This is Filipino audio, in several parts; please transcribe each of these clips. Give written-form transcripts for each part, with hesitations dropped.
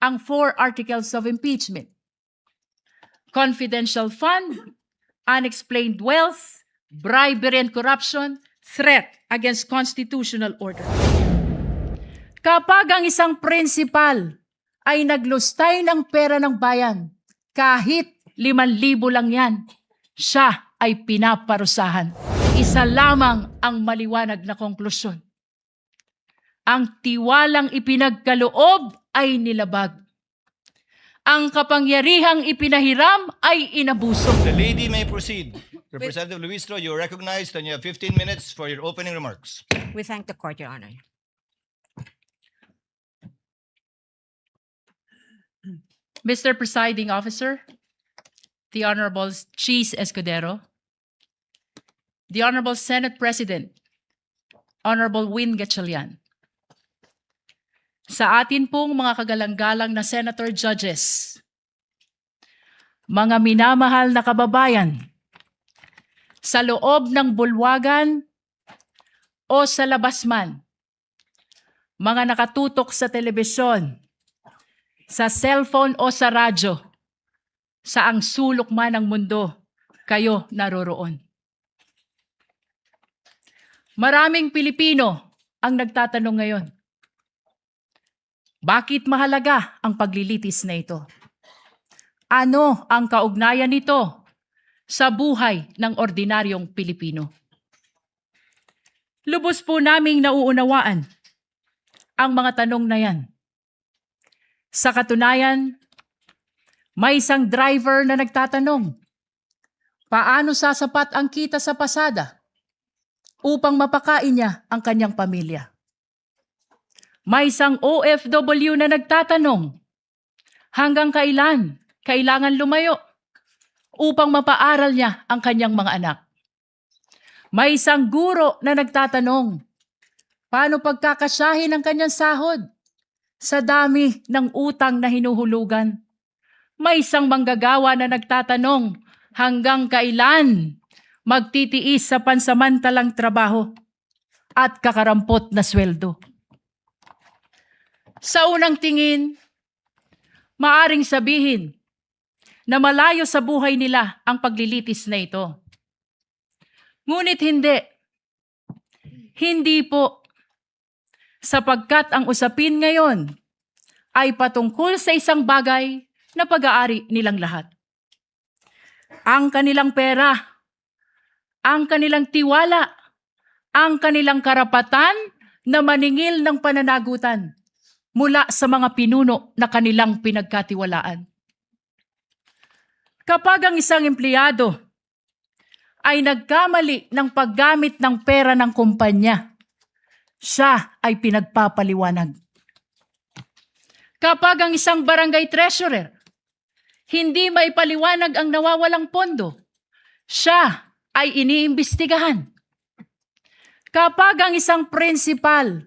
ang 4 articles of impeachment: confidential fund, unexplained wealth, bribery and corruption, threat against constitutional order. Kapag ang isang principal ay naglustay ng pera ng bayan, kahit 5,000 lang yan, siya ay pinaparusahan. Isa lamang ang maliwanag na konklusyon: ang tiwalang ipinagkaloob ay nilabag. Ang kapangyarihang ipinahiram ay inabuso. The lady may proceed. Representative Luistro, you are recognized and you have 15 minutes for your opening remarks. We thank the court, Your Honor. Mr. Presiding Officer, the Honorable Cheese Escudero, the Honorable Senate President, Honorable Win Gatchalian, sa atin pong mga kagalang-galang na Senator Judges, mga minamahal na kababayan, sa loob ng bulwagan o sa labas man, mga nakatutok sa telebisyon, sa cellphone o sa radyo, saang sulok man ng mundo kayo naroroon. Maraming Pilipino ang nagtatanong ngayon, bakit mahalaga ang paglilitis na ito? Ano ang kaugnayan nito sa buhay ng ordinaryong Pilipino? Lubos po naming nauunawaan ang mga tanong na yan. Sa katunayan, may isang driver na nagtatanong, paano sasapat ang kita sa pasada upang mapakain niya ang kanyang pamilya? May isang OFW na nagtatanong, hanggang kailan kailangan lumayo upang mapaaral niya ang kanyang mga anak? May isang guro na nagtatanong, paano pagkakasyahin ang kanyang sahod sa dami ng utang na hinuhulugan? May isang manggagawa na nagtatanong, hanggang kailan magtitiis sa pansamantalang trabaho at kakarampot na sweldo? Sa unang tingin, maaring sabihin na malayo sa buhay nila ang paglilitis na ito. Ngunit hindi. Hindi po. Sapagkat ang usapin ngayon ay patungkol sa isang bagay na pag-aari nilang lahat. Ang kanilang pera, ang kanilang tiwala, ang kanilang karapatan na maningil ng pananagutan mula sa mga pinuno na kanilang pinagkatiwalaan. Kapag ang isang empleyado ay nagkamali ng paggamit ng pera ng kumpanya, siya ay pinagpapaliwanag. Kapag ang isang barangay treasurer hindi maipaliwanag ang nawawalang pondo, siya ay iniimbestigahan. Kapag ang isang principal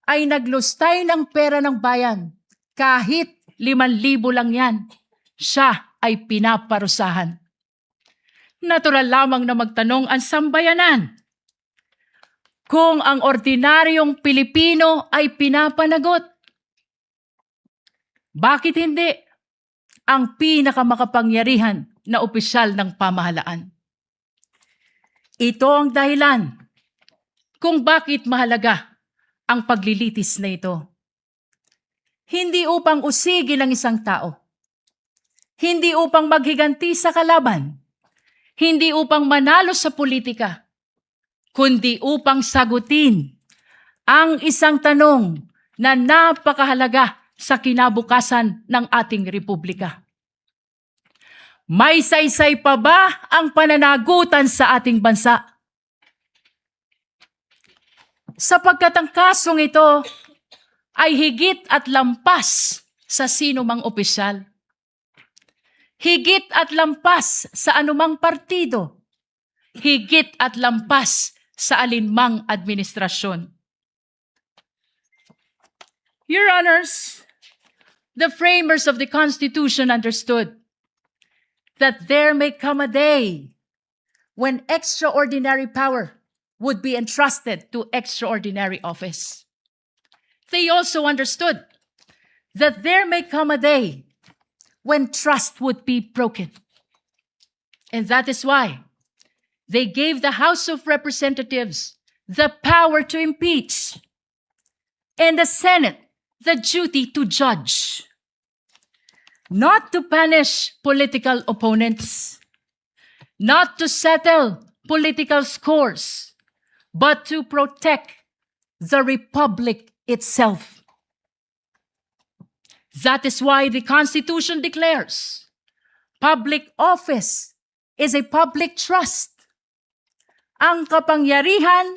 ay naglustay ng pera ng bayan, kahit 5,000 lang yan, siya ay pinaparusahan. Natural lamang na magtanong ang sambayanan, kung ang ordinaryong Pilipino ay pinapanagot, bakit hindi ang pinakamakapangyarihan na opisyal ng pamahalaan? Ito ang dahilan kung bakit mahalaga ang paglilitis na ito. Hindi upang usigin ang isang tao, hindi upang maghiganti sa kalaban, hindi upang manalo sa politika, kundi upang sagutin ang isang tanong na napakahalaga sa kinabukasan ng ating republika. May saysay pa ba ang pananagutan sa ating bansa? Sapagkat ang kasong ito ay higit at lampas sa sino mang opisyal. Higit at lampas sa anumang partido. Higit at lampas sa alinmang administrasyon. Your Honors, the framers of the Constitution understood that there may come a day when extraordinary power would be entrusted to extraordinary office. They also understood that there may come a day when trust would be broken. And that is why they gave the House of Representatives the power to impeach and the Senate the duty to judge, not to punish political opponents, not to settle political scores, but to protect the republic itself. That is why the Constitution declares public office is a public trust. Ang kapangyarihan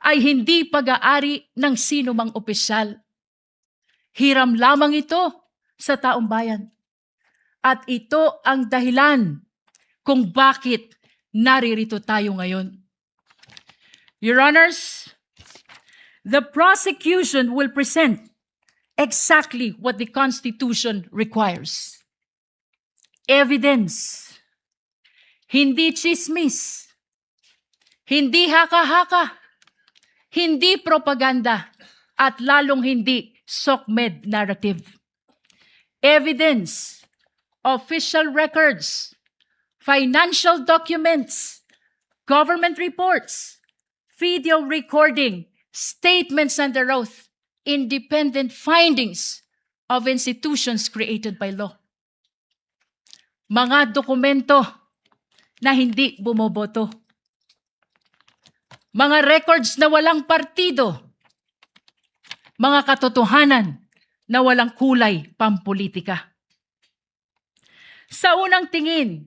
ay hindi pag-aari ng sino mang opisyal. Hiram lamang ito sa taong bayan. At ito ang dahilan kung bakit naririto tayo ngayon. Your Honors, the prosecution will present exactly what the Constitution requires. Evidence. Hindi chismis. Hindi haka-haka. Hindi propaganda. At lalong hindi SOCMED narrative. Evidence, official records, financial documents, government reports, video recording, statements under oath, independent findings of institutions created by law. Mga dokumento na hindi bumoboto. Mga records na walang partido. Mga katotohanan na walang kulay pampolitika. Sa unang tingin,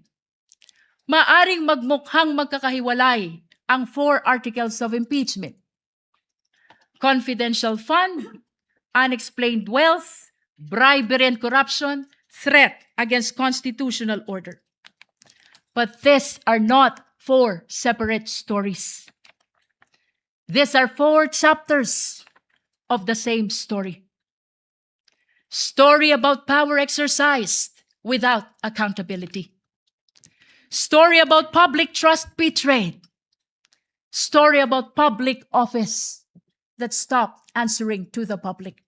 maaring magmukhang magkakahiwalay ang 4 articles of impeachment. Confidential fund, unexplained wealth, bribery and corruption, threat against constitutional order. But these are not 4 separate stories. These are 4 chapters of the same story. Story about power exercised without accountability. Story about public trust betrayed. Story about public office that stopped answering to the public.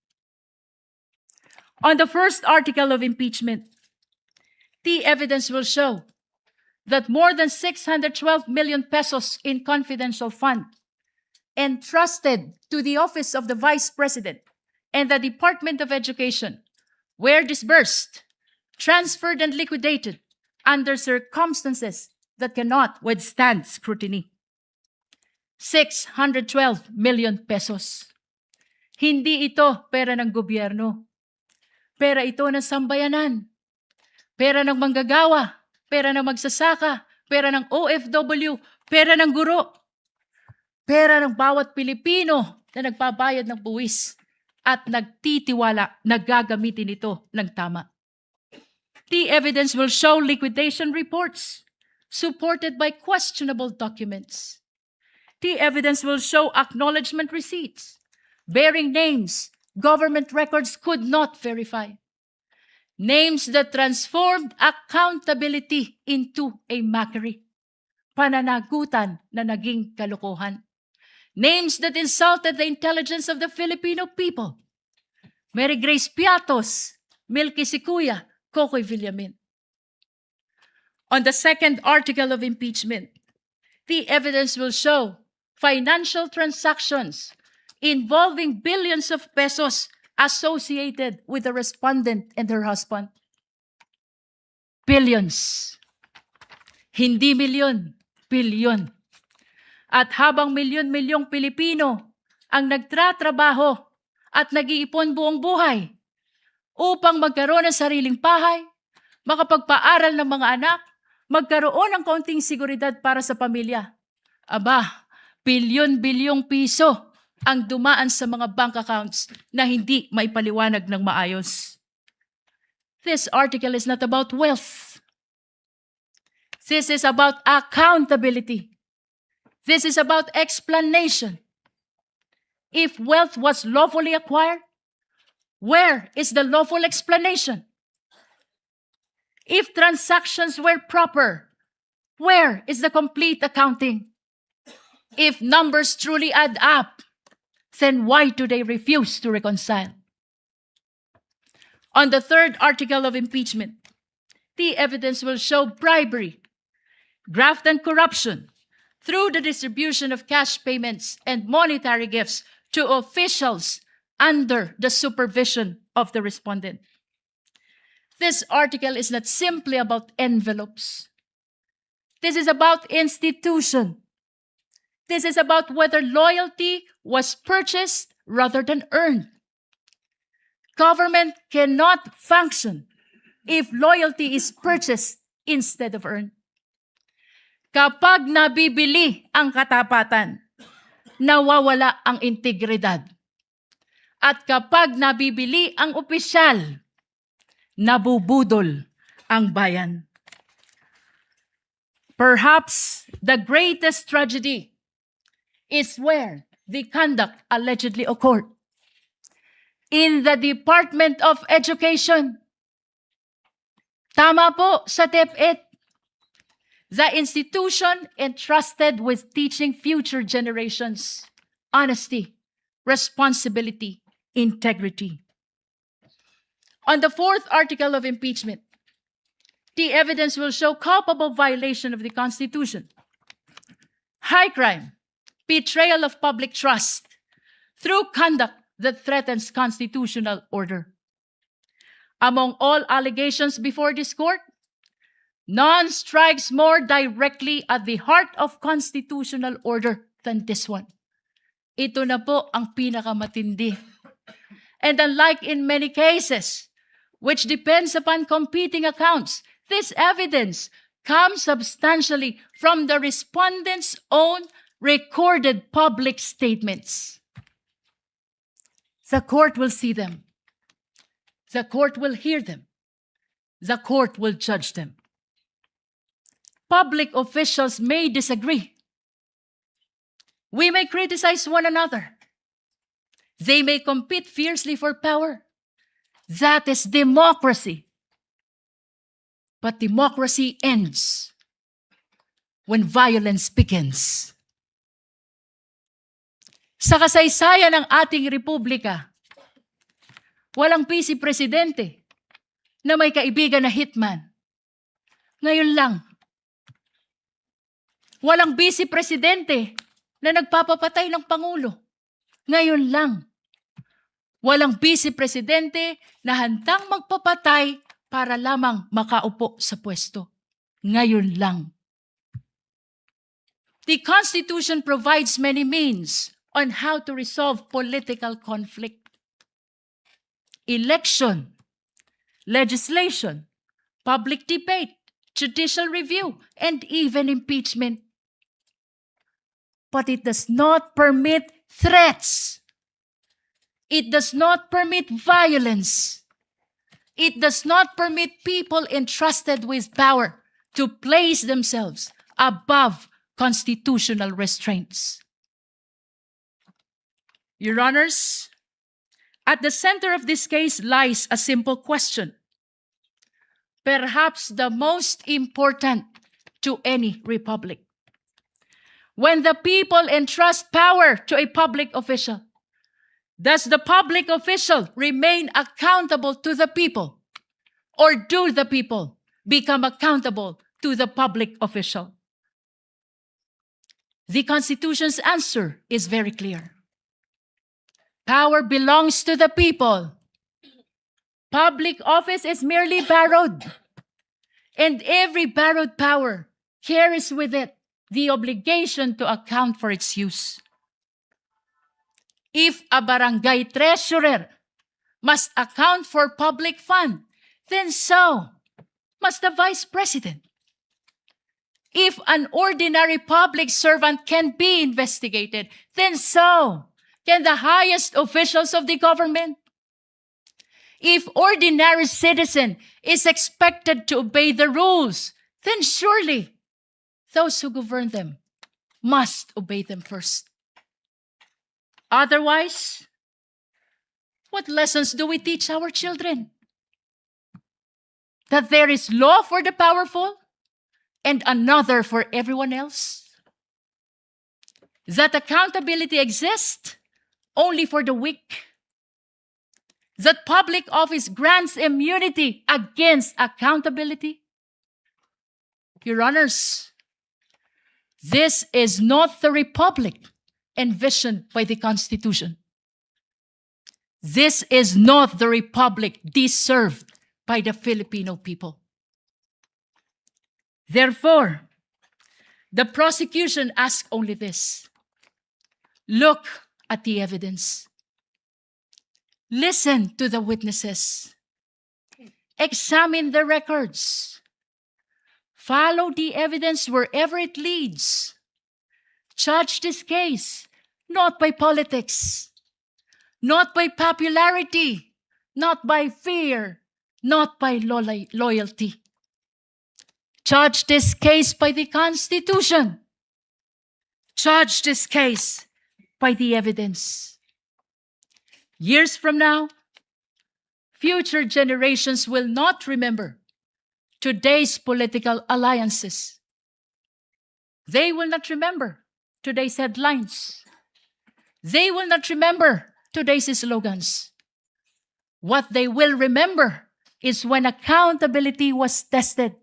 On the first article of impeachment, the evidence will show that more than 612 million pesos in confidential fund entrusted to the office of the Vice President and the Department of Education were disbursed, transferred, and liquidated under circumstances that cannot withstand scrutiny. 612 million pesos. Hindi ito pera ng gobyerno. Pera ito ng sambayanan. Pera ng manggagawa. Pera ng magsasaka. Pera ng OFW. Pera ng guro. Pera ng bawat Pilipino na nagbabayad ng buwis at nagtitiwala na gagamitin ito ng tama. The evidence will show liquidation reports supported by questionable documents. The evidence will show acknowledgement receipts bearing names government records could not verify. Names that transformed accountability into a mockery. Pananagutan na naging kalokohan. Names that insulted the intelligence of the Filipino people. Mary Grace Piatos, Milky Sikuya, Kokoy Villamin. On the second article of impeachment, the evidence will show financial transactions involving billions of pesos associated with the respondent and her husband. Billions. Hindi milyon, bilyon. At habang milyon-milyong Pilipino ang nagtratrabaho at nag-iipon buong buhay upang magkaroon ng sariling bahay, makapagpaaral ng mga anak, magkaroon ng kaunting seguridad para sa pamilya. Aba, bilyon-bilyong piso ang dumaan sa mga bank accounts na hindi maipaliwanag ng maayos. This article is not about wealth. This is about accountability. This is about explanation. If wealth was lawfully acquired, where is the lawful explanation? If transactions were proper, where is the complete accounting? If numbers truly add up, then why do they refuse to reconcile? On the third article of impeachment, the evidence will show bribery, graft, and corruption through the distribution of cash payments and monetary gifts to officials under the supervision of the respondent. This article is not simply about envelopes. This is about institution. This is about whether loyalty was purchased rather than earned. Government cannot function if loyalty is purchased instead of earned. Kapag nabibili ang katapatan, nawawala ang integridad. At kapag nabibili ang opisyal, nabubudol ang bayan. Perhaps the greatest tragedy is where the conduct allegedly occurred. In the Department of Education. Tama po sa DepEd. The institution entrusted with teaching future generations honesty, responsibility, integrity. On the fourth article of impeachment, the evidence will show culpable violation of the Constitution, high crime, betrayal of public trust through conduct that threatens constitutional order. Among all allegations before this court, none strikes more directly at the heart of constitutional order than this one. Ito na po ang pinakamatindi. And unlike in many cases, which depends upon competing accounts, this evidence comes substantially from the respondent's own recorded public statements. The court will see them. The court will hear them. The court will judge them. Public officials may disagree. We may criticize one another. They may compete fiercely for power. That is democracy. But democracy ends when violence begins. Sa kasaysayan ng ating republika, walang vice presidente na may kaibigan na hitman. Ngayon lang. Walang vice presidente na nagpapapatay ng Pangulo. Ngayon lang. Walang vice presidente na handang magpapatay para lamang makaupo sa pwesto. Ngayon lang. The Constitution provides many means on how to resolve political conflict. Election, legislation, public debate, judicial review, and even impeachment. But it does not permit threats. It does not permit violence. It does not permit people entrusted with power to place themselves above constitutional restraints. Your Honors, at the center of this case lies a simple question, perhaps the most important to any republic. When the people entrust power to a public official, does the public official remain accountable to the people? Or do the people become accountable to the public official? The Constitution's answer is very clear. Power belongs to the people. Public office is merely borrowed. And every borrowed power carries with it the obligation to account for its use. If a barangay treasurer must account for public fund, then so must the vice president. If an ordinary public servant can be investigated, then so can the highest officials of the government. If ordinary citizen is expected to obey the rules, then surely those who govern them must obey them first. Otherwise, what lessons do we teach our children? That there is law for the powerful and another for everyone else? That accountability exists only for the weak? that public office grants immunity against accountability? Your Honors, this is not the republic envisioned by the Constitution. This is not the republic deserved by the Filipino people. Therefore, the prosecution asks only this: look at the evidence. Listen to the witnesses. Examine the records. Follow the evidence wherever it leads. Judge this case not by politics, not by popularity, not by fear, not by loyalty. Judge this case by the Constitution. Judge this case by the evidence. Years from now, future generations will not remember today's political alliances. They will not remember today's headlines. They will not remember today's slogans. What they will remember is when accountability was tested,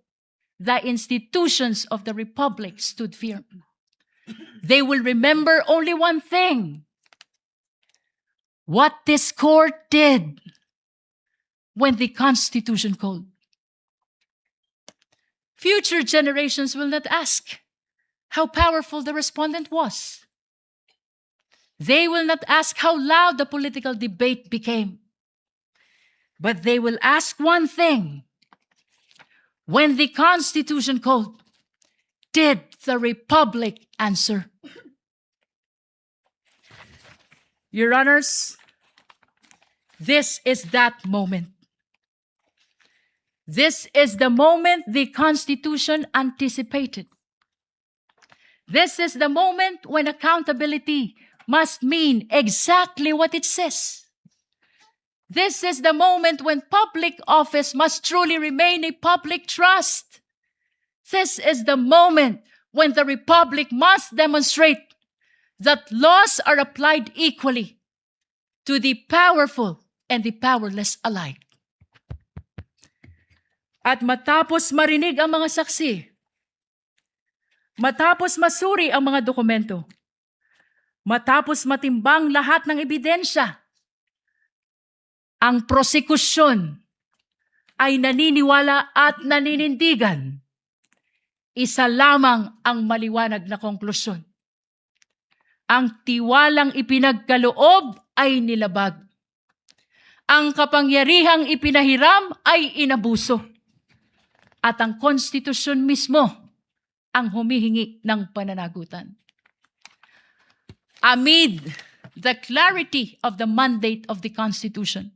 the institutions of the Republic stood firm. They will remember only one thing: what this court did when the Constitution called. Future generations will not ask how powerful the respondent was. They will not ask how loud the political debate became. But they will ask one thing: when the Constitution called, did the Republic answer? Your Honors, this is that moment. This is the moment the Constitution anticipated. This is the moment when accountability must mean exactly what it says. This is the moment when public office must truly remain a public trust. This is the moment when the Republic must demonstrate that laws are applied equally to the powerful and the powerless alike. At matapos marinig ang mga saksi, matapos masuri ang mga dokumento, matapos matimbang lahat ng ebidensya, ang prosekusyon ay naniniwala at naninindigan. Isa lamang ang maliwanag na konklusyon: ang tiwalang ipinagkaloob ay nilabag. Ang kapangyarihang ipinahiram ay inabuso. At ang konstitusyon mismo ang humihingi ng pananagutan. Amid the clarity of the mandate of the Constitution,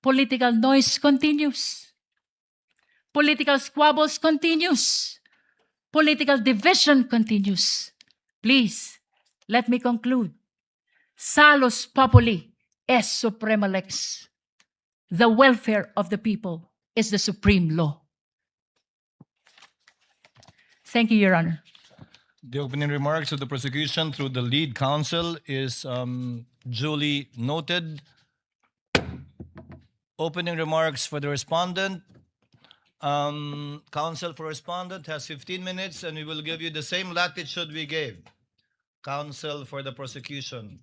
political noise continues. Political squabbles continues. Political division continues. Please, let me conclude. Salus populi est suprema lex. The welfare of the people is the supreme law. Thank you, Your Honor. The opening remarks of the prosecution through the lead counsel is duly noted. Opening remarks for the respondent. Counsel for respondent has 15 minutes, and we will give you the same latitude we gave counsel for the prosecution.